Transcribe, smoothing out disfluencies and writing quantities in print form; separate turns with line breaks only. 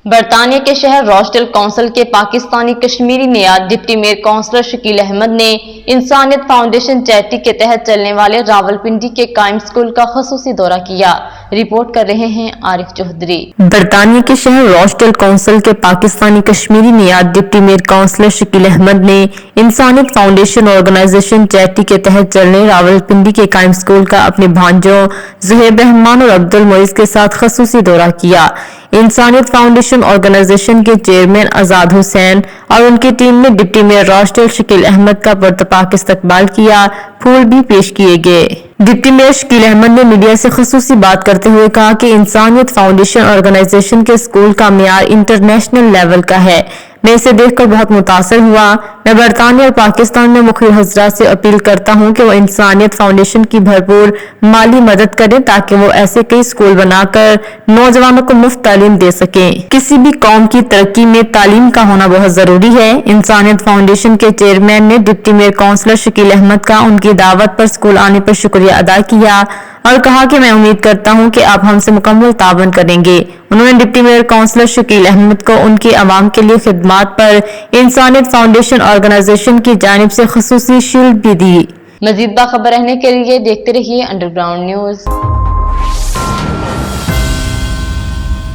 برطانیہ کے شہر روچڈیل کونسل کے پاکستانی کشمیری نیاد deputy mayor councillor Shakeel Ahmed نے انسانیت فاؤنڈیشن چیریٹی کے تحت چلنے والے راولپنڈی کے قائم اسکول کا خصوصی دورہ کیا۔ رپورٹ کر رہے ہیں عارف چودھری۔
برطانیہ کے شہر روچڈیل کونسل کے پاکستانی کشمیری نیاد deputy mayor councillor Shakeel Ahmed نے انسانیت فاؤنڈیشن آرگنائزیشن چیریٹی کے تحت چلنے راولپنڈی کے قائم اسکول کا اپنے بھانجوں زہیب رحمان اور عبد المعز کے ساتھ خصوصی دورہ کیا۔ انسانیت فاؤنڈیشن آرگنائزیشن کے چیئرمین آزاد حسین اور ان کی ٹیم نے ڈپٹی میئر روچڈیل شکیل احمد کا پرتپاک استقبال کیا، پھول بھی پیش کیے گئے۔ ڈپٹی میئر شکیل احمد نے میڈیا سے خصوصی بات کرتے ہوئے کہا کہ انسانیت فاؤنڈیشن آرگنائزیشن کے اسکول کا معیار انٹرنیشنل لیول کا ہے۔ میں اسے دیکھ کر بہت متاثر ہوا۔ میں برطانیہ اور پاکستان میں مقیم حضرات سے اپیل کرتا ہوں کہ وہ انسانیت فاؤنڈیشن کی بھرپور مالی مدد کریں تاکہ وہ ایسے کئی اسکول بنا کر نوجوانوں کو مفت تعلیم دے سکیں۔ کسی بھی قوم کی ترقی میں تعلیم کا ہونا بہت ضروری ہے۔ انسانیت فاؤنڈیشن کے چیئرمین نے deputy mayor councillor Shakeel Ahmed کا ان کی دعوت پر اسکول آنے پر شکریہ ادا کیا اور کہا کہ میں امید کرتا ہوں کہ آپ ہم سے مکمل تعاون کریں گے۔ انہوں نے deputy mayor councillor Shakeel Ahmed کو ان کی عوام کے لیے خدمات پر انسانیت فاؤنڈیشن آرگنائزیشن کی جانب سے خصوصی شیلڈ بھی دی۔
مزید باخبر رہنے کے لیے دیکھتے رہیے انڈر گراؤنڈ نیوز۔